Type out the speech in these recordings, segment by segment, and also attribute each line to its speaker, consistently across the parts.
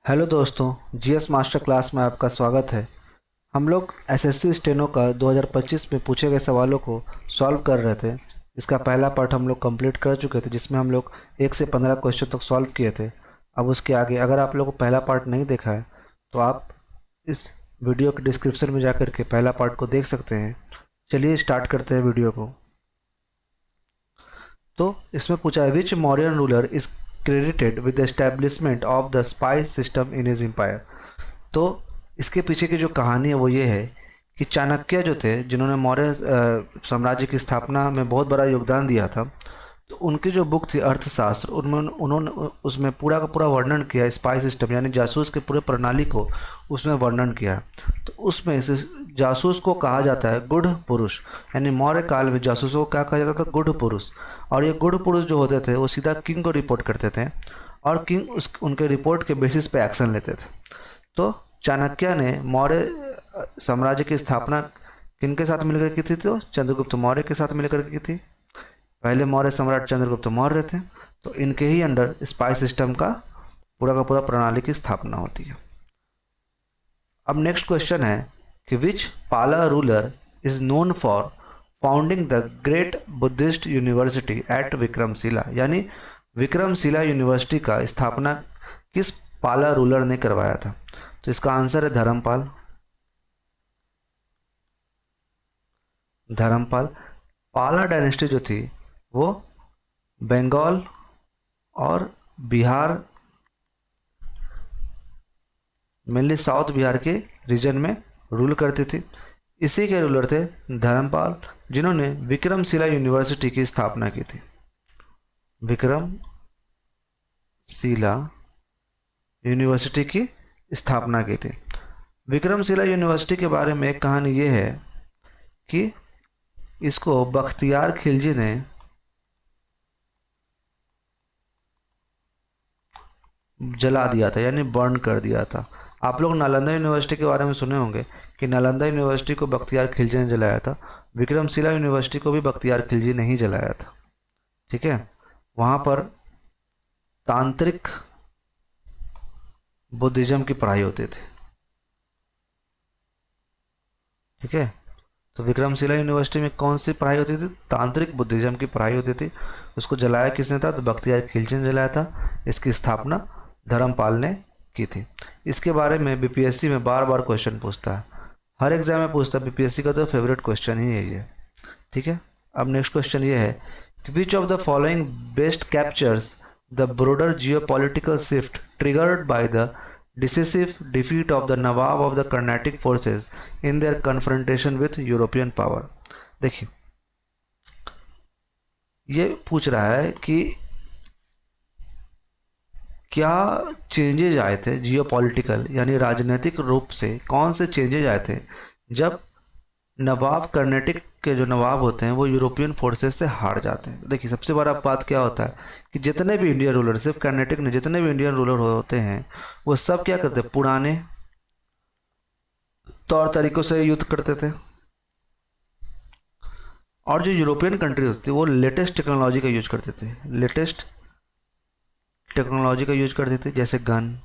Speaker 1: Hello दोस्तों, GS master class में आपका स्वागत है। हम लोग एसएससी स्टेनो का 2025 में पूछे गए सवालों को सॉल्व कर रहे थे। इसका पहला पार्ट हम लोग कंप्लीट कर चुके थे, जिसमें हम लोग 1 से 15 क्वेश्चन तक सॉल्व किए थे। अब उसके आगे अगर आप लोगों को पहला पार्ट नहीं देखा है तो आप इस वीडियो के डिस्क्रिप्शन में जाकर के पहला पार्ट को देख सकते हैं। चलिए स्टार्ट करते हैं वीडियो को। तो इसमें पूछा है, which Mauryan ruler is credited with the establishment of the spies system in his empire. तो इसके पीछे की जो कहानी है वो ये है कि चाणक्य जो थे, जिन्होंने मौर्य साम्राज्य की स्थापना में बहुत बड़ा योगदान दिया था, तो उनकी जो बुक थी अर्थशास्त्र, उनमें उन्होंने उसमें पूरा का पूरा वर्णन किया स्पाई सिस्टम यानी जासूस के पूरे प्रणाली को उसमें वर्णन किया। तो उसमें से जासूस को कहा जाता है गुढ़ पुरुष, यानी मौर्य काल में जासूसों को क्या कहा जाता था? गुढ़ पुरुष। और ये गुढ़ पुरुष जो होते थे वो सीधा किंग को रिपोर्ट करते थे और किंग उनके रिपोर्ट के बेसिस पे एक्शन लेते थे। तो चाणक्य ने मौर्य साम्राज्य की स्थापना किनके साथ मिलकर की थी? तो चंद्रगुप्त मौर्य के साथ मिलकर की थी। पहले मौर्य सम्राट चंद्रगुप्त मौर्य थे, तो इनके ही अंडर स्पाई सिस्टम का पूरा प्रणाली की स्थापना होती है। अब नेक्स्ट क्वेश्चन है कि which Pala ruler is known for founding the great Buddhist university at Vikramashila, यानी विक्रमशिला यूनिवर्सिटी का स्थापना किस पाला रूलर ने करवाया था? तो इसका आंसर है धर्मपाल। धर्मपाल। पाला डायनेस्टी जो थी वो बंगाल और बिहार, मेनली साउथ बिहार के रीजन में रूल करती थी। इसी के रूलर थे धर्मपाल, जिन्होंने विक्रमशिला यूनिवर्सिटी की स्थापना की थी। विक्रमशिला यूनिवर्सिटी की स्थापना की थी। विक्रमशिला यूनिवर्सिटी के बारे में एक कहानी ये है कि इसको बख्तियार खिलजी ने जला दिया था, यानी बर्न कर दिया था। आप लोग नालंदा यूनिवर्सिटी के बारे में सुने होंगे कि नालंदा यूनिवर्सिटी को बख्तियार खिलजी ने जलाया था। विक्रमशिला यूनिवर्सिटी को भी बख्तियार खिलजी ने ही जलाया था। ठीक है, वहाँ पर तांत्रिक बुद्धिज्म की पढ़ाई होती थी। ठीक है, तो विक्रमशिला यूनिवर्सिटी में कौन सी पढ़ाई होती थी? तांत्रिक बुद्धिज्म की पढ़ाई होती थी। उसको जलाया किसने था? तो बख्तियार खिलजी ने जलाया था। इसकी स्थापना धर्मपाल ने की थी। इसके बारे में बीपीएससी में बार बार क्वेश्चन पूछता है, हर एग्जाम में पूछता है। बीपीएससी का तो फेवरेट क्वेश्चन ही है ये। ठीक है, अब नेक्स्ट क्वेश्चन ये है कि which of the following best captures the brother geopolitical shift triggered by the decisive defeat of the Nawab of the Carnatic forces in their confrontation with European power। देखिए, ये पूछ रहा है कि क्या चेंजेज आए थे जियोपॉलिटिकल यानी राजनीतिक रूप से, कौन से चेंजेज आए थे जब नवाब कर्नाटिक के जो नवाब होते हैं वो यूरोपियन फोर्सेस से हार जाते हैं। देखिए, सबसे बड़ा बात क्या होता है कि जितने भी इंडियन रूलर, सिर्फ कर्नाटिक नहीं, जितने भी इंडियन रूलर होते हैं वो सब क्या करते हैं? पुराने तौर तरीकों से युद्ध करते थे। और जो यूरोपियन कंट्री होती थी वो लेटेस्ट टेक्नोलॉजी का यूज करते थे। लेटेस्ट टेक्नोलॉजी का यूज करते थे, जैसे गन,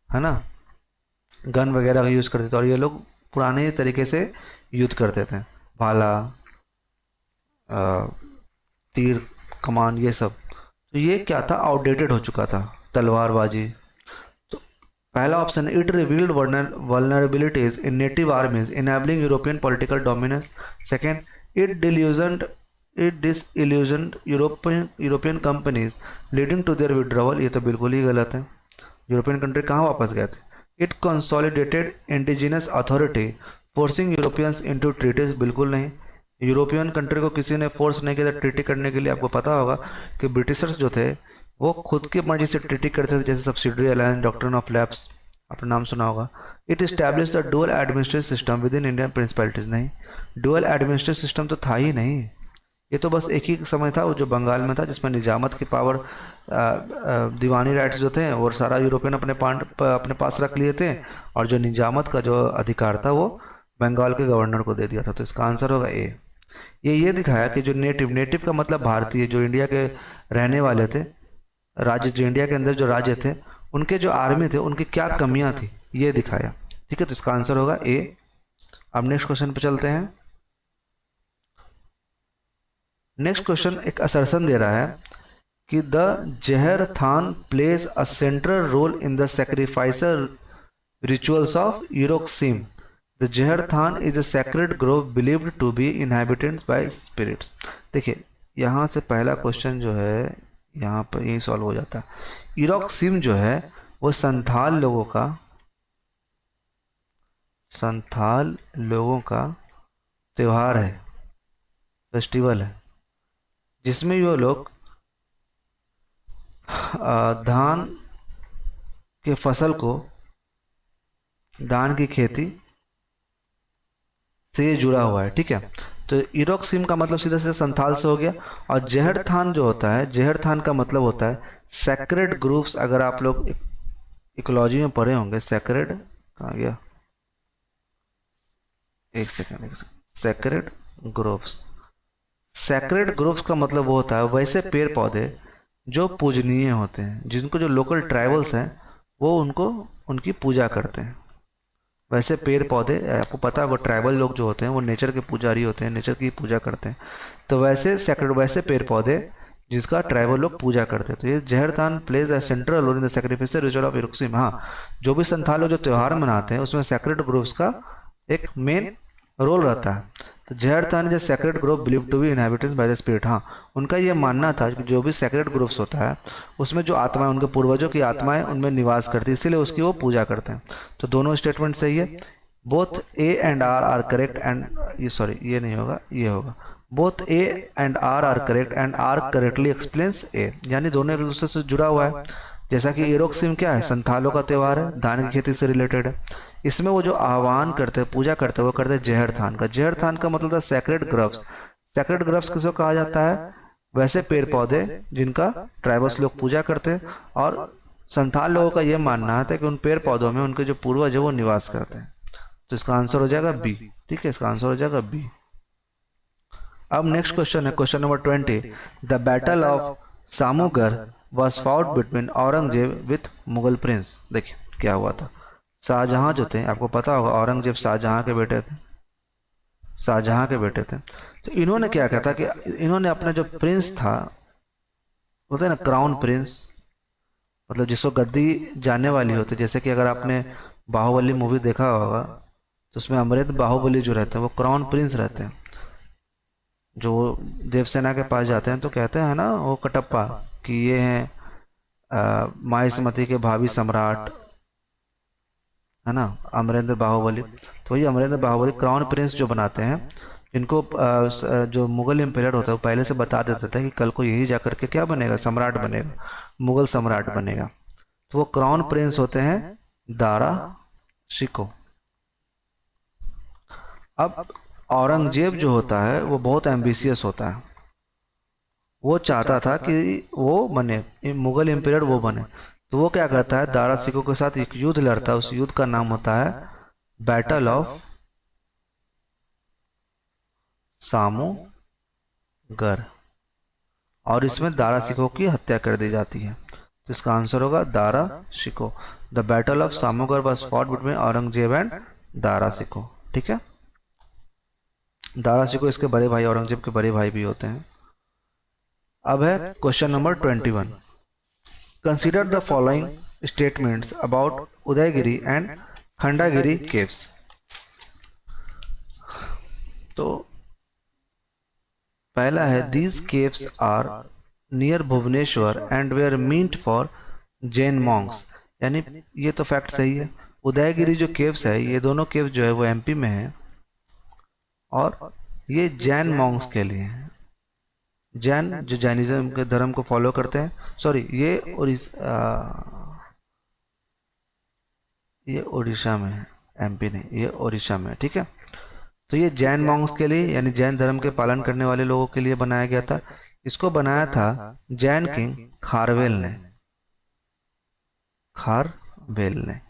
Speaker 1: है ना, गन वगैरह का यूज करते थे। और ये लोग पुराने तरीके से युद्ध करते थे, भाला, तीर, कमान, ये सब। तो ये क्या था? आउटडेटेड हो चुका था, तलवारबाजी। तो पहला ऑप्शन है, it revealed vulnerabilities in native armies enabling European political dominance. Second, it disillusioned European companies leading to their withdrawal. ये तो बिल्कुल ही गलत है। यूरोपियन कंट्री कहाँ वापस गए थे? It consolidated indigenous authority forcing Europeans into treaties. बिल्कुल नहीं, यूरोपियन कंट्री को किसी ने फोर्स नहीं किया था ट्रीटी करने के लिए। आपको पता होगा कि ब्रिटिशर्स जो थे वो खुद की मर्जी से ट्रीटी करते थे, जैसे subsidiary alliance, doctrine of lapse, आपने नाम सुना होगा। It establish the dual administrative system within Indian principalities. नहीं, डुअल एडमिनिस्ट्रेटिव सिस्टम तो था ही नहीं। ये तो बस एक ही समय था वो जो बंगाल में था, जिसमें निजामत की पावर, दीवानी राइट्स जो थे वो सारा यूरोपियन अपने पास रख लिए थे, और जो निजामत का जो अधिकार था वो बंगाल के गवर्नर को दे दिया था। तो इसका आंसर होगा ए। ये दिखाया कि जो नेटिव का मतलब भारतीय, जो इंडिया के रहने वाले थे, राज्य, जो इंडिया के अंदर जो राज्य थे उनके जो आर्मी थे उनकी क्या कमियां थी ये दिखाया। ठीक है, तो इसका आंसर होगा ए। अब नेक्स्ट क्वेश्चन पे चलते हैं। नेक्स्ट क्वेश्चन एक असर्शन दे रहा है कि the Jaher Than plays a central role in the sacrificer rituals of यूरोक्सिम। The Jaher Than is a sacred grove believed to be inhabited by spirits. देखिए यहाँ से पहला क्वेश्चन जो है यहाँ पर यही सॉल्व हो जाता है। यूरोक्सिम जो है वो संथाल लोगों का त्योहार है, फेस्टिवल है, जिसमें वो लोग धान के फसल को, धान की खेती से जुड़ा हुआ है। ठीक है, तो इरोक्सिम का मतलब सीधा सीधा संथाल से हो गया। और जहर थान जो होता है, जहर थान का मतलब होता है सैक्रेड ग्रुप्स। अगर आप लोग इकोलॉजी में पढ़े होंगे, सैक्रेड कहाँ गया, एक second, sacred groups. Sacred groups का मतलब वो होता है वैसे पेड़ पौधे जो पूजनीय होते हैं, जिनको जो लोकल ट्राइबल्स हैं वो उनको उनकी पूजा करते हैं। वैसे पेड़ पौधे, आपको पता है वो ट्राइबल लोग जो होते हैं वो नेचर के पुजारी होते हैं, नेचर की पूजा करते हैं। तो वैसे सैक्रेड, वैसे पेड़ पौधे जिसका ट्राइबल लोग पूजा करते हैं। तो ये Jahardan plays a central role in the sacrificial ritual of इरोक्सिम। हाँ, जो भी संथाल लोग जो त्यौहार मनाते हैं उसमें सैक्रेड ग्रुप्स का एक मेन रोल रहता है। तो Jahardan is sacred group believe to be inhabited by the spirit. हाँ, उनका ये मानना था कि जो भी सैक्रेड ग्रुप्स होता है उसमें जो आत्माएं, उनके पूर्वजों की आत्माएं उनमें निवास करती है, इसीलिए उसकी वो पूजा करते हैं। तो दोनों स्टेटमेंट सही है। Both A and R correct and ये सॉरी ये नहीं होगा, ये होगा। Both A and R correct and R correctly explains A, यानी दोनों एक दूसरे से जुड़ा हुआ है। जैसा कि इरोक्सिम क्या है, संथालों का त्यौहार है, धान की खेती से रिलेटेड है। इसमें वो जो आह्वान करते हैं, पूजा करते हैं, वो करते हैं जहर थान का। जहर थान का मतलब था सैक्रेड ग्रव्स। सैक्रेड ग्रव्स किसको कहा जाता है, वैसे पेड़ पौधे जिनका ट्राइबल्स लोग पूजा करते हैं। और संथाल लोगों का यह मानना है कि उन पेड़ पौधों में उनके जो पूर्वज है वो निवास करते हैं। तो इसका आंसर हो जाएगा बी। ठीक है, इसका आंसर हो जाएगा बी। अब नेक्स्ट क्वेश्चन है question number 20। The battle of Samugarh was fought between Aurangzeb with Mughal prince. देखिए क्या हुआ था। शाहजहां जो थे, आपको पता होगा औरंगजेब शाहजहां के बेटे थे, शाहजहां के बेटे थे। तो इन्होंने क्या किया था कि इन्होंने अपना जो प्रिंस था, होता है ना क्राउन प्रिंस, मतलब जिसको गद्दी जाने वाली होती, जैसे कि अगर आपने बाहुबली मूवी देखा होगा तो उसमें अमृत बाहुबली जो रहते हैं वो क्राउन प्रिंस रहते हैं। जो देवसेना के पास जाते हैं तो कहते हैं ना वो कटप्पा कि ये हैं माहिष्मती के भावी सम्राट, है ना, अमरेंद्र बाहुबली। तो ये अमरेंद्र बाहुबली क्राउन प्रिंस जो बनाते हैं, जिनको जो मुगल एम्पायर होता है वो पहले से बता देता था कि कल को यही जाकर के क्या बनेगा, सम्राट बनेगा, मुगल सम्राट बनेगा। तो वो क्राउन प्रिंस होते हैं दारा शिको। अब औरंगजेब जो होता है वो बहुत एम्बिशियस होता है, वो चाहता था कि वो बने मुगल एम्पायर, वो बने। तो वो क्या करता है, दारा सिको के साथ एक युद्ध लड़ता है। उस युद्ध का नाम होता है बैटल ऑफ सामूगर, और इसमें दारा सिको की हत्या कर दी जाती है। तो इसका आंसर होगा Dara Shikoh. The battle of Samugarh was fought between Aurangzeb and Dara Shikoh. ठीक है, दारा शिको इसके बड़े भाई, औरंगजेब के बड़े भाई भी होते हैं। अब है question number 21। Consider the following statements about Udayagiri and Khandagiri caves. तो पहला है these caves are near Bhubaneswar and were meant for Jain monks. यानी ये तो फैक्ट सही है। उदयगिरी जो केव्स है, ये दोनों केव्स जो है वो एमपी में है और ये जैन मॉन्क्स के लिए है। जैन जो जैनिज्म के धर्म को फॉलो करते हैं, सॉरी ये उड़ीसा में है, एमपी नहीं, ये उड़ीसा में है। ठीक है, तो ये जैन मॉन्क्स के लिए यानी जैन धर्म के पालन करने वाले लोगों के लिए बनाया गया था। इसको बनाया था जैन किंग खारवेल ने, खारवेल ने।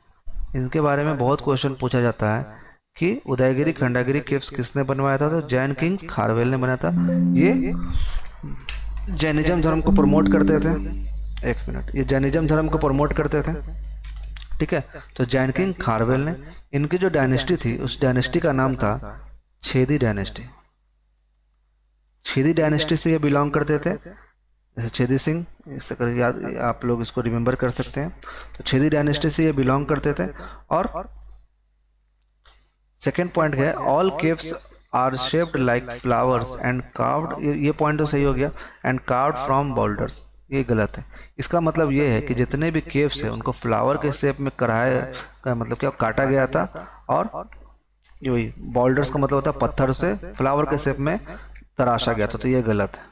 Speaker 1: इनके बारे में बहुत क्वेश्चन पूछा जाता है कि उदयगिरी खंडागिरी केव्स किसने बनवाया था। तो जैन किंग खारवेल ने बनाया था। ये जैनिज्म धर्म को प्रमोट करते थे। एक मिनट, ये जैनिज्म धर्म को प्रमोट करते थे, ठीक है। तो जैन किंग खारवेल ने, इनकी जो डायनेस्टी थी उस डायनेस्टी का नाम था छेदी डायनेस्टी। छेदी डायनेस्टी से ये बिलोंग करते थे, जैसे छेदी सिंह, इससे कर याद, आप लोग इसको रिमेंबर कर सकते हैं। तो छेदी डायनेस्टी से ये बिलोंग करते थे। और सेकेंड पॉइंट है all caves are shaped like flowers and carved, ये पॉइंट तो सही हो गया, एंड कार्व्ड फ्रॉम बोल्डर्स, ये गलत है। इसका मतलब ये है कि जितने भी केव्स है उनको फ्लावर के शेप में कराया का मतलब क्या काटा गया था, और वही बोल्डर्स का मतलब होता है पत्थर से फ्लावर के शेप में तराशा गया था, तो ये गलत है।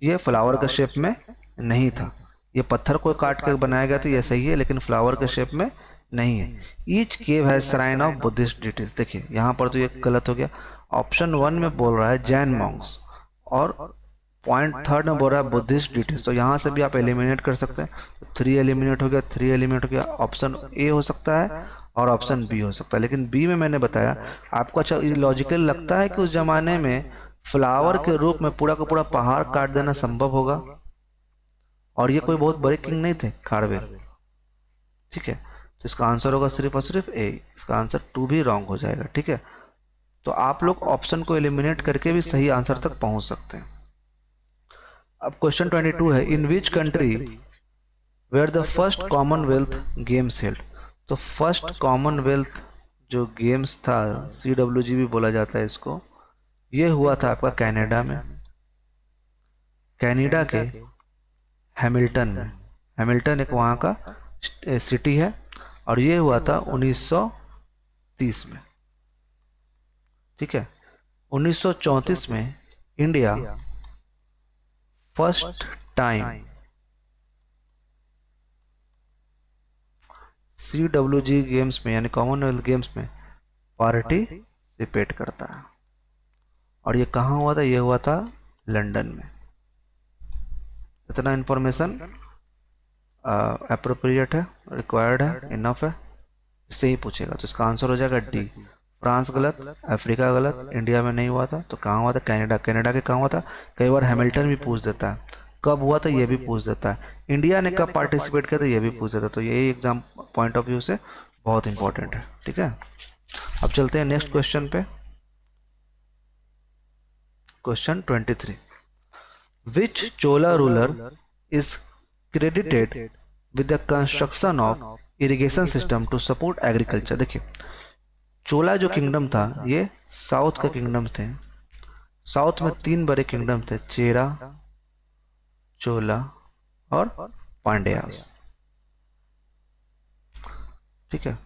Speaker 1: ये फ्लावर के शेप में नहीं था, ये पत्थर को काट कर बनाया गया था, ये सही है, लेकिन फ्लावर के शेप में नहीं है। ईच केव है श्राइन ऑफ बुद्धिस्ट डिटीज, देखिए यहाँ पर तो ये गलत हो गया। ऑप्शन 1 में बोल रहा है जैन मॉन्क्स, और पॉइंट थर्ड में बोल रहा है बुद्धिस्ट डिटीज, तो यहाँ से भी आप एलिमिनेट कर सकते हैं। तो 3 एलिमिनेट हो गया, 3 एलिमिनेट हो गया। ऑप्शन ए हो सकता है और ऑप्शन बी हो सकता है, लेकिन बी में मैंने बताया आपको। अच्छा, ये लॉजिकल लगता है कि उस जमाने में फ्लावर के रूप में पूरा का पूरा पहाड़ काट देना संभव होगा, और ये कोई बहुत बड़े किंग नहीं थे खारवेल, ठीक है। तो इसका आंसर होगा सिर्फ और सिर्फ ए, इसका आंसर 2 भी रॉन्ग हो जाएगा, ठीक है। तो आप लोग ऑप्शन को एलिमिनेट करके भी सही आंसर तक पहुंच सकते हैं। अब क्वेश्चन 22 है, in which country were the first Commonwealth Games held. तो फर्स्ट कॉमनवेल्थ जो गेम्स था, CWG भी बोला जाता है इसको, ये हुआ था आपका कनाडा में, कनाडा के हैमिल्टन में। हैमिल्टन एक वहाँ का सिटी है, और ये हुआ था 1930 में, ठीक है। 1934 में India first time CWG games में यानी कॉमनवेल्थ गेम्स में पार्टिसिपेट करता है, और ये कहाँ हुआ था, ये हुआ था लंदन में। इतना इंफॉर्मेशन अप्रोप्रिएट है, रिक्वायर्ड है, इनफ है, इससे ही पूछेगा। तो इसका आंसर हो जाएगा डी, फ्रांस गलत, अफ्रीका गलत, इंडिया में नहीं हुआ था। तो कहाँ हुआ था, कनाडा। कनाडा के कहाँ हुआ था, कई बार हैमिल्टन भी पूछ देता है, कब हुआ था ये भी पूछ देता है, इंडिया ने कब पार्टिसिपेट किया था ये भी पूछ देता है। तो यही एग्जाम पॉइंट ऑफ व्यू से बहुत इंपॉर्टेंट है, ठीक है। अब चलते हैं नेक्स्ट क्वेश्चन पे। Question 23, which Chola ruler is credited with the construction of irrigation system to support agriculture। देखिए चोला जो किंगडम था ये साउथ का किंगडम थे। साउथ में 3 बड़े किंगडम थे, चेरा, चोला और पांड्यास, ठीक है।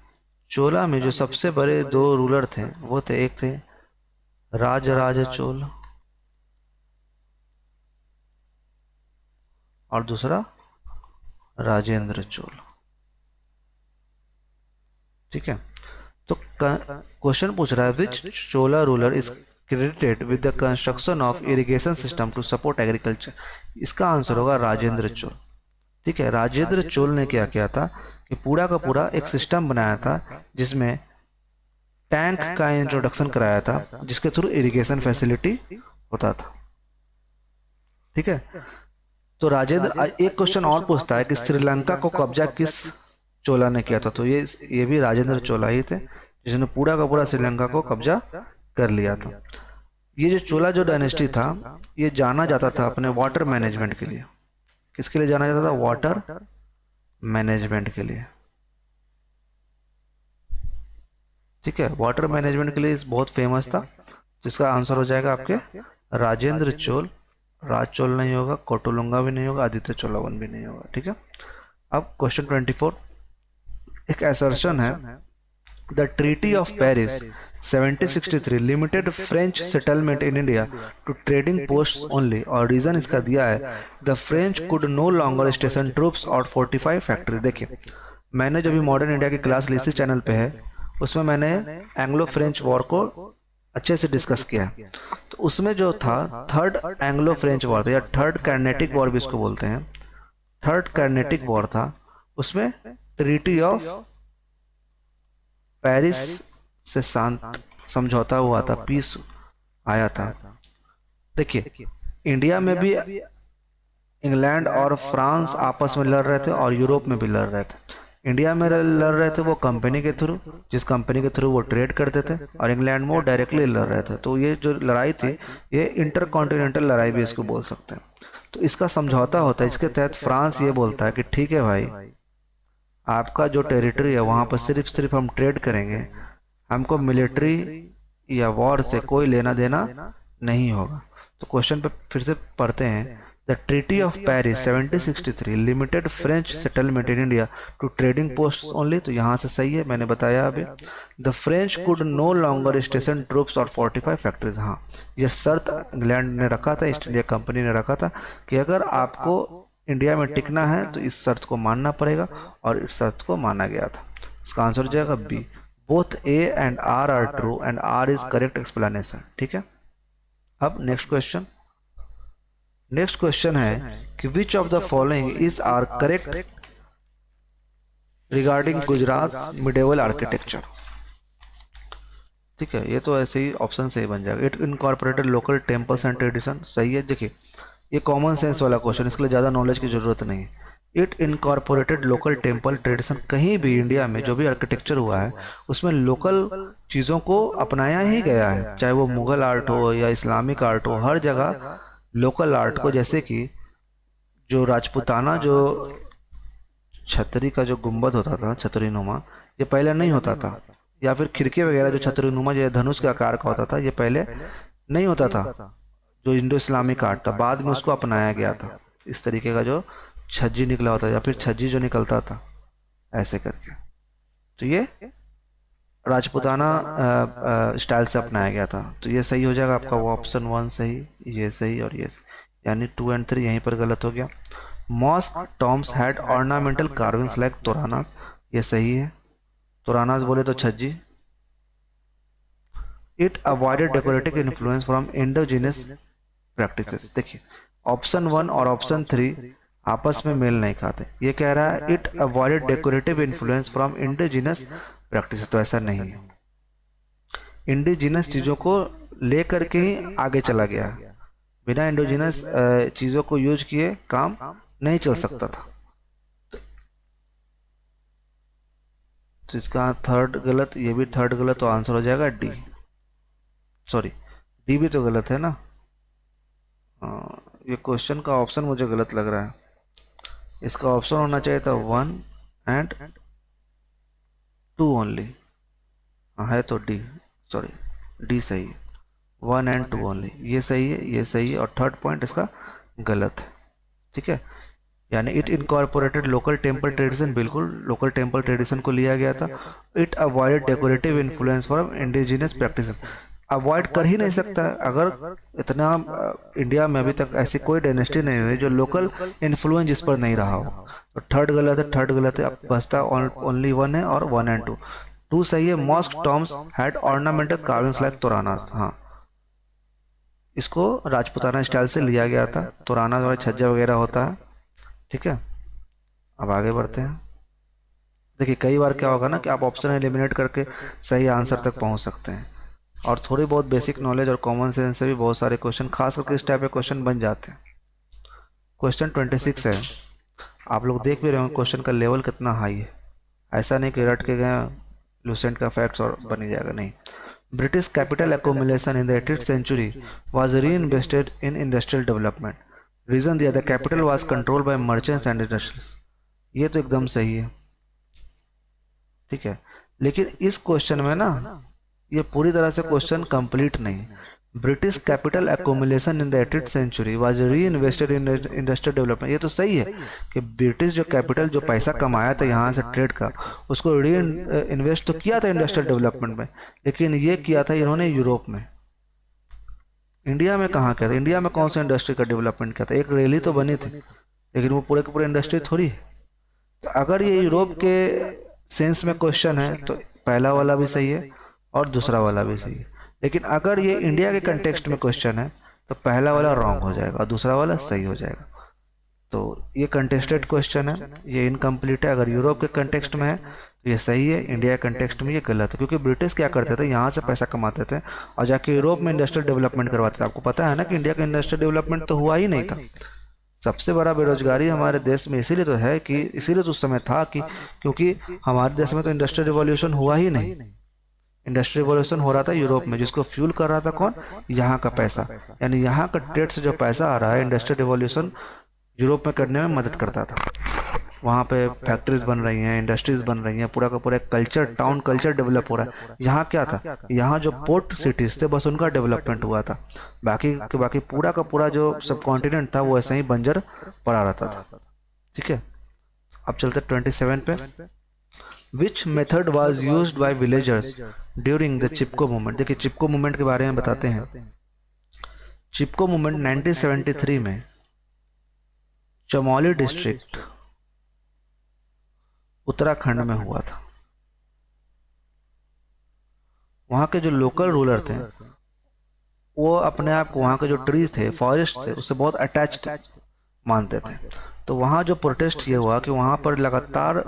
Speaker 1: चोला में जो सबसे बड़े 2 रूलर थे वो थे, एक थे राजराज चोल और दूसरा राजेंद्र चोल, ठीक है। तो क्वेश्चन पूछ रहा है which Chola ruler is credited with the construction of irrigation system to support agriculture. इसका आंसर होगा राजेंद्र चोल, ठीक है। राजेंद्र चोल ने क्या किया था कि पूरा का पूरा एक सिस्टम बनाया था जिसमें टैंक का इंट्रोडक्शन कराया था, जिसके थ्रू इरिगेशन फैसिलिटी होता था, ठीक है। तो राजेंद्र, एक क्वेश्चन और पूछता है कि श्रीलंका को कब्जा किस चोला ने किया था। तो ये भी राजेंद्र चोला ही थे जिसने पूरा का पूरा श्रीलंका को कब्जा कर लिया था। ये जो चोला जो डायनेस्टी था ये जाना जाता था अपने वाटर मैनेजमेंट के लिए। किसके लिए जाना जाता था, वाटर मैनेजमेंट के लिए, ठीक है। वाटर मैनेजमेंट के लिए बहुत फेमस था। जिसका आंसर हो जाएगा आपके राजेंद्र चोल। राज चोल नहीं होगा, कोटुलुंगा भी नहीं होगा, आदित्य चोलावन भी नहीं होगा, ठीक है। अब क्वेश्चन 24, एक असर्शन है, the treaty of Paris 1763 limited French settlement in India to trading post only, और रीजन इसका दिया है the French could no longer station troops और फोर्टिफाई फैक्ट्री। देखिए मैंने जो भी मॉडर्न इंडिया की क्लास ली इसी चैनल पे है, उसमें मैंने एंग्लो फ्रेंच वॉर को अच्छे से डिस्कस किया है। तो उसमें जो था थर्ड एंग्लो फ्रेंच वॉर था, या थर्ड कार्नेटिक वॉर भी इसको बोलते हैं, थर्ड कार्नेटिक वॉर था। उसमें ट्रीटी ऑफ पेरिस से शांत समझौता हुआ था, पीस आया था। देखिए इंडिया में भी इंग्लैंड और फ्रांस आपस में लड़ रहे थे और यूरोप में भी लड़ रहे थे। इंडिया में लड़ रहे थे वो कंपनी के थ्रू, जिस कंपनी के थ्रू वो ट्रेड करते थे, और इंग्लैंड में वो डायरेक्टली लड़ रहे थे। तो ये जो लड़ाई थी ये इंटर कॉन्टिनेंटल लड़ाई भी इसको बोल सकते हैं। तो इसका समझौता होता है, इसके तहत फ्रांस ये बोलता है कि ठीक है भाई, आपका जो टेरिटरी है वहाँ पर सिर्फ हम ट्रेड करेंगे, हमको मिलिट्री या वॉर से कोई लेना देना नहीं होगा। तो क्वेश्चन पे फिर से पढ़ते हैं। The treaty of Paris 1763 limited French settlement in India to trading post only. तो यहाँ से सही है, मैंने बताया अभी। The French could no longer station troops और 45 फैक्ट्रीज। हाँ, यह शर्त इंग्लैंड ने रखा था, ईस्ट इंडिया कंपनी ने रखा था कि अगर आपको इंडिया में टिकना है तो इस शर्त को मानना पड़ेगा, और इस शर्त को माना गया था। इसका आंसर हो जाएगा B. Both A and R true and R is correct explanation. ठीक है, अब नेक्स्ट क्वेश्चन है कि which of the following is are correct regarding Gujarat medieval architecture. ठीक है, ये तो ऐसे ही ऑप्शन से ही बन जाएगा। It incorporated local temples and tradition, सही है। देखिए ये कॉमन सेंस वाला क्वेश्चन, इसके लिए ज़्यादा नॉलेज की जरूरत नहीं है। It incorporated local temple tradition, कहीं भी इंडिया में जो भी आर्किटेक्चर हुआ है उसमें लोकल चीज़ों को अपनाया ही गया है, चाहे वो मुगल आर्ट हो या इस्लामिक आर्ट हो, हर जगह लोकल आर्ट को, जैसे कि जो राजपूताना जो छतरी का जो गुंबद होता था, छतरी नुमा, ये पहले नहीं होता था। या फिर खिड़की वगैरह जो छतरी नुमा जो धनुष के आकार का होता था, ये पहले नहीं होता था। जो इंडो इस्लामिक आर्ट था, बाद में उसको अपनाया गया था। इस तरीके का जो छज्जी निकला होता या फिर छज्जी जो निकलता था ऐसे करके, तो ये राजपूताना स्टाइल से अपनाया गया था। तो ये सही हो जाएगा आपका, वो ऑप्शन 1 सही, ये सही और ये सही, यानी 2 एंड 3 यहीं पर गलत हो गया। Mosque tombs had ornamental carvings like toranas, ये सही है। तोरानास बोले तो छज्जी। It avoided decorative influence from indigenous practices. देखिए ऑप्शन 1 और ऑप्शन 3 आपस में मेल नहीं खाते। ये कह रहा है it avoided decorative influence from indigenous practice, तो ऐसा नहीं है। इंडिजिनस चीज़ों को ले करके ही आगे चला गया, बिना इंडिजिनस चीज़ों को यूज किए काम नहीं चल सकता था। तो इसका थर्ड गलत, ये भी थर्ड गलत, तो आंसर हो जाएगा डी। सॉरी, डी भी तो गलत है ना। ये क्वेश्चन का ऑप्शन मुझे गलत लग रहा है। इसका ऑप्शन होना चाहिए था 1 एंड 2 ओनली। है तो डी, सॉरी डी सही है, 1 एंड 2 ओनली, ये सही है, ये सही है, और थर्ड पॉइंट इसका गलत है। ठीक है, यानी it incorporated local temple tradition, बिल्कुल लोकल टेम्पल ट्रेडिशन को लिया गया था। It avoided decorative influence from indigenous practice, avoid कर ही नहीं सकता। अगर इतना इंडिया में अभी तक ऐसी कोई डायनेस्टी नहीं हुई जो लोकल इन्फ्लुएंस जिस पर नहीं रहा हो। तो थर्ड गलत है, थर्ड गलत है। अब बचता ओनली 1 है, और 1 एंड 2। 2 सही है। Mosque tombs had ornamental carvings like toranas, हाँ इसको राजपूताना स्टाइल से लिया गया था। तोराना वाला छज्जा वगैरह होता है। ठीक है, अब आगे बढ़ते हैं। देखिए कई बार क्या होगा ना कि आप ऑप्शन एलिमिनेट करके सही आंसर तक पहुंच सकते हैं, और थोड़ी बहुत बेसिक नॉलेज और कॉमन सेंस से भी बहुत सारे क्वेश्चन, खास करके इस टाइप के क्वेश्चन बन जाते हैं। क्वेश्चन 26 है, आप लोग देख भी रहे होंगे क्वेश्चन का लेवल कितना हाई है। ऐसा नहीं कि रट के गए लूसेंट का फैक्ट्स और बन ही जाएगा, नहीं। British capital accumulation in the 18th century was reinvested in industrial development. Reason दिया था capital was control by merchants and industries, ये तो एकदम सही है। ठीक है, लेकिन इस क्वेश्चन में ना ये पूरी तरह से क्वेश्चन कंप्लीट नहीं। British capital accumulation in the 18th century was री इन्वेस्टेड इन इंडस्ट्रियल डेवलपमेंट, ये तो सही है कि ब्रिटिश जो कैपिटल जो पैसा कमाया था यहाँ से ट्रेड का, उसको री इन्वेस्ट तो किया था इंडस्ट्रियल डेवलपमेंट में, लेकिन ये किया था इन्होंने यूरोप में। इंडिया में कहाँ किया था? इंडिया में कौन सा इंडस्ट्री का डेवलपमेंट किया था? एक रैली तो बनी थी, लेकिन वो पूरे के पूरे इंडस्ट्री थोड़ी है। तो अगर ये यूरोप के सेंस में क्वेश्चन है तो पहला वाला भी सही है और दूसरा वाला भी सही है, लेकिन अगर ये इंडिया के कंटेक्स्ट में क्वेश्चन है तो पहला वाला रॉन्ग हो जाएगा और दूसरा वाला सही हो जाएगा। तो ये कंटेस्टेड क्वेश्चन है, ये इनकम्प्लीट है। अगर यूरोप के कंटेक्स्ट में है तो ये सही है, इंडिया के कंटेक्स्ट में ये गलत है, क्योंकि ब्रिटिश क्या करते थे, यहाँ से पैसा कमाते थे और जाके यूरोप में इंडस्ट्रियल डेवलपमेंट करवाते थे। आपको पता है ना कि इंडिया का इंडस्ट्रियल डेवलपमेंट तो हुआ ही नहीं था, सबसे बड़ा बेरोजगारी हमारे देश में इसीलिए तो है कि इसीलिए तो उस समय था कि क्योंकि हमारे देश में तो इंडस्ट्रियल रिवॉल्यूशन हुआ ही नहीं। इंडस्ट्रियल रिवॉल्यूशन हो रहा था यूरोप में, जिसको फ्यूल कर रहा था कौन? यहाँ का पैसा। यानी यहाँ का ट्रेड से जो पैसा आ रहा है, इंडस्ट्रियल रिवॉल्यूशन यूरोप में करने में मदद करता था। वहाँ पे फैक्ट्रीज बन रही हैं, इंडस्ट्रीज बन रही हैं, पूरा का पूरा कल्चर, टाउन कल्चर डेवलप हो रहा है। यहाँ क्या था, यहाँ जो पोर्ट सिटीज थे बस उनका डेवलपमेंट हुआ था। बाकी पूरा का पूरा जो सब कॉन्टिनेंट था वो ऐसे ही बंजर पड़ा रहता था। ठीक है, अब चलते 27 पे। Which method was used by villagers during the Chipko movement. देखिए चिपको मूवमेंट के बारे में बताते हैं। चिपको मूवमेंट 1973 में चमोली डिस्ट्रिक्ट उत्तराखंड में हुआ था। वहाँ के जो लोकल रूलर थे वो अपने आप को वहाँ के जो ट्रीज थे, फॉरेस्ट थे, उससे बहुत अटैच्ड मानते थे। तो वहाँ जो प्रोटेस्ट ये हुआ कि वहाँ पर लगातार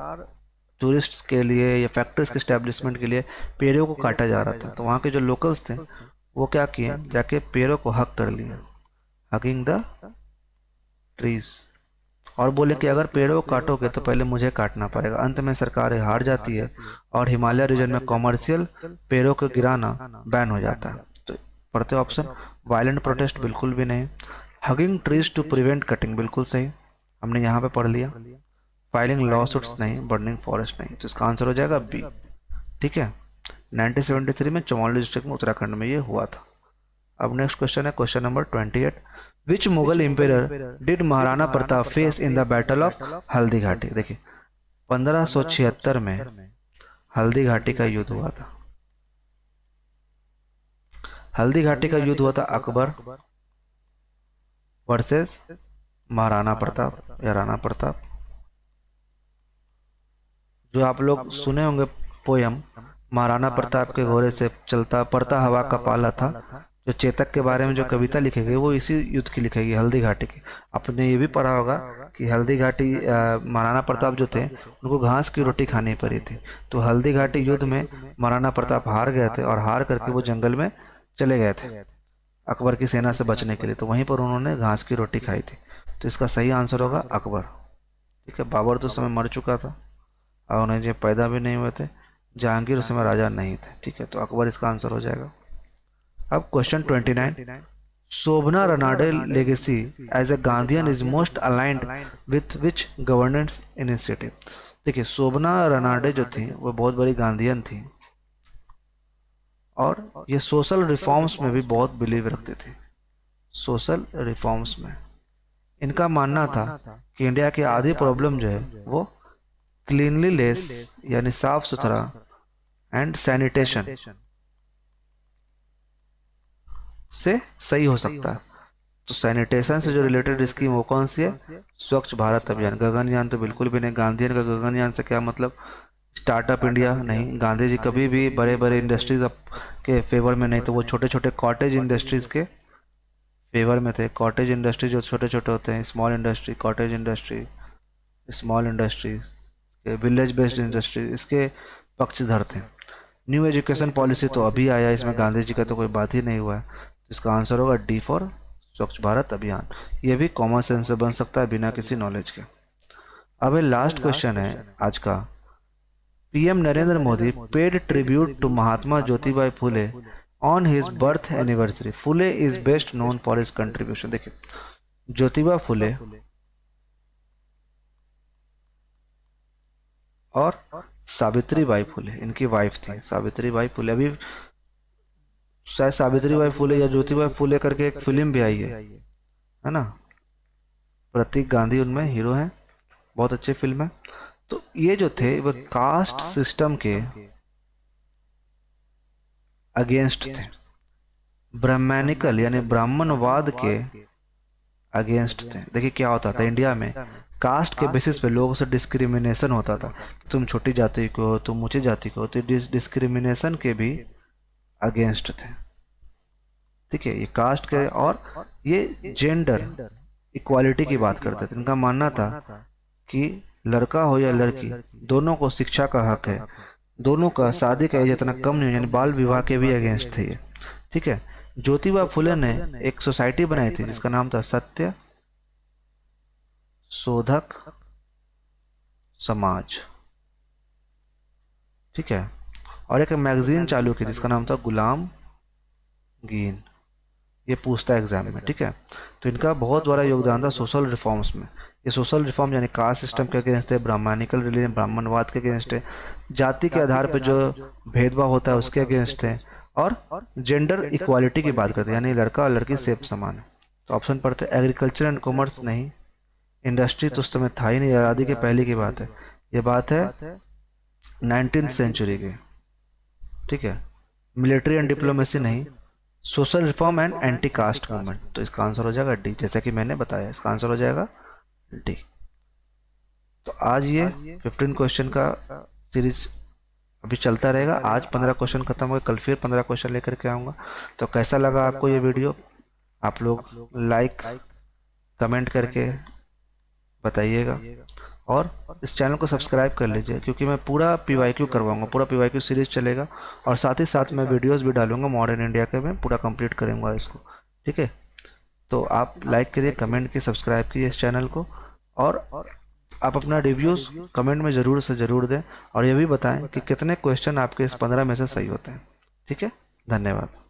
Speaker 1: टूरिस्ट्स के लिए या फैक्ट्रीज के स्टैब्लिशमेंट के लिए पेड़ों को काटा जा रहा था। तो वहाँ के जो लोकल्स थे वो क्या किए, जाके पेड़ों को हक कर लिए, हगिंग द ट्रीज, और बोले कि अगर पेड़ों को काटोगे तो पहले मुझे काटना पड़ेगा। अंत में सरकार हार जाती है और हिमालय रीजन में कॉमर्शियल पेड़ों को गिराना बैन हो जाता है। तो पढ़ते ऑप्शन, वायलेंट प्रोटेस्ट बिल्कुल भी नहीं। Hugging trees to prevent cutting बिल्कुल सही, हमने यहाँ पे पढ़ लिया। फाइलिंग लॉसूट्स नहीं, बर्निंग फॉरेस्ट नहीं, तो इसका आंसर हो जाएगा बी। ठीक है, 1973 में चमोली डिस्ट्रिक्ट में उत्तराखंड में ये हुआ था। अब नेक्स्ट क्वेश्चन है question number 28। Which Mughal ampere did Maharana Pratap face in the battle of Haldi Ghati. देखिए 1576 में हल्दी घाटी का युद्ध हुआ था। हल्दी घाटी का युद्ध हुआ था अकबर वर्सेस महाराणा प्रताप या राणा प्रताप। जो आप लोग सुने होंगे पोयम, महाराणा प्रताप के घोड़े से चलता पड़ता हवा का पाला था, जो चेतक के बारे में जो कविता लिखी गई वो इसी युद्ध की लिखी गई, हल्दी घाटी की। आपने ये भी पढ़ा होगा कि हल्दी घाटी महाराणा प्रताप जो थे उनको घास की रोटी खानी पड़ी थी। तो हल्दी घाटी युद्ध में महाराणा प्रताप हार गए थे और हार करके वो जंगल में चले गए थे अकबर की सेना से बचने के लिए। तो वहीं पर उन्होंने घास की रोटी खाई थी। तो इसका सही आंसर होगा अकबर। ठीक है, बाबर तो उस समय मर चुका था और उन्हें जो पैदा भी नहीं हुए थे, जहांगीर उस समय राजा नहीं थे। ठीक है, तो अकबर इसका आंसर हो जाएगा। अब question 29। Shobhana Ranade legacy as a Gandhian is most aligned with which governance initiative. देखिए शोभना रनाडे जो थी वो बहुत बड़ी गांधीयन थी और ये सोशल रिफॉर्म्स में भी बहुत बिलीव रखते थे। सोशल रिफॉर्म्स में इनका मानना था कि इंडिया की आधी प्रॉब्लम जो है वो क्लीनलीनेस यानी साफ सुथरा एंड सैनिटेशन से सही हो सकता है। तो सैनिटेशन से जो रिलेटेड स्कीम वो कौन सी है? स्वच्छ भारत अभियान। गगनयान तो बिल्कुल भी नहीं, गांधीयन का गगनयान से क्या मतलब? स्टार्टअप इंडिया नहीं, गांधी जी कभी भी बड़े बड़े इंडस्ट्रीज के फेवर में नहीं, तो वो छोटे छोटे कॉटेज इंडस्ट्रीज के फेवर में थे। कॉटेज इंडस्ट्री जो छोटे छोटे होते हैं, small industry, cottage industry, small industries, village based industry, इसके पक्षधर थे। न्यू एजुकेशन पॉलिसी तो अभी आया, इसमें गांधी जी का तो कोई बात ही नहीं हुआ है। इसका आंसर होगा डी फॉर स्वच्छ भारत अभियान। ये भी कॉमन सेंस से बन सकता है बिना किसी नॉलेज के। अब लास्ट क्वेश्चन है आज का। PM Narendra Modi paid tribute to Mahatma Jyotiba Phule on his birth anniversary. Phule is best known for his contribution. देखिए ज्योतिबा फुले और सावित्री बाई फुले इनकी वाइफ थी। सावित्री बाई फुले, अभी शायद सावित्री बाई फुले या ज्योतिबा फुले करके एक फिल्म भी आई है ना? प्रतीक गांधी उनमें हीरो हैं, बहुत अच्छी फिल्म है। तो ये जो थे वो कास्ट सिस्टम के अगेंस्ट थे, ब्राह्मणिकल यानी ब्राह्मणवाद के अगेंस्ट थे। देखिए क्या होता था इंडिया में, कास्ट के बेसिस पे लोगों से डिस्क्रिमिनेशन होता था कि तुम छोटी जाति को हो, तुम ऊंची जाति को हो। तो डिस्क्रिमिनेशन के भी अगेंस्ट थे। ठीक है, ये कास्ट के और ये जेंडर इक्वालिटी की बात करते थे। इनका मानना था कि लड़का हो या लड़की दोनों को शिक्षा का हक है, दोनों का शादी का एज इतना कम नहीं, यानी बाल विवाह के भी अगेंस्ट थे ये। ठीक है, ज्योतिबा फुले ने एक सोसाइटी बनाई थी जिसका नाम था सत्य शोधक समाज, ठीक है। और एक मैगजीन चालू की जिसका नाम था गुलाम गीन, ये पूछता है एग्जाम में, ठीक है। तो इनका बहुत बड़ा योगदान था सोशल रिफॉर्म्स में। ये सोशल रिफॉर्म यानी कास्ट सिस्टम के अगेंस्ट है, ब्राह्मणिकल रिलीजन ब्राह्मणवाद के अगेंस्ट है, जाति के आधार पर जो भेदभाव होता है उसके अगेंस्ट है, और जेंडर इक्वालिटी की बात करते हैं यानी लड़का और लड़की सेम समान है। तो ऑप्शन पढ़ते हैं एग्रीकल्चर एंड कॉमर्स नहीं, इंडस्ट्री तो उस समय था ही नहीं, आज़ादी के पहले की बात है, ये बात है 19th सेंचुरी की, ठीक है। मिलिट्री एंड डिप्लोमेसी नहीं, social reform and anti caste movement, तो इसका आंसर हो जाएगा डी, जैसा कि मैंने बताया इसका आंसर हो जाएगा डी। तो आज ये 15 क्वेश्चन का सीरीज अभी चलता रहेगा। आज 15 क्वेश्चन खत्म हो गए, कल फिर 15 क्वेश्चन लेकर के आऊँगा। तो कैसा लगा आपको ये वीडियो, आप लोग लाइक कमेंट करके बताइएगा, और इस चैनल को सब्सक्राइब कर लीजिए, क्योंकि मैं पूरा पीवाईक्यू करवाऊंगा, पूरा पीवाईक्यू सीरीज चलेगा, और साथ ही साथ मैं वीडियोस भी डालूंगा मॉडर्न इंडिया के, मैं पूरा कंप्लीट करूंगा इसको, ठीक है। तो आप लाइक करिए, कमेंट कीजिए, सब्सक्राइब कीजिए इस चैनल को, और आप अपना रिव्यूज़ कमेंट में ज़रूर से ज़रूर दें, और ये भी बताएं कि कितने क्वेश्चन आपके इस 15 में से सही होते हैं, ठीक है। धन्यवाद।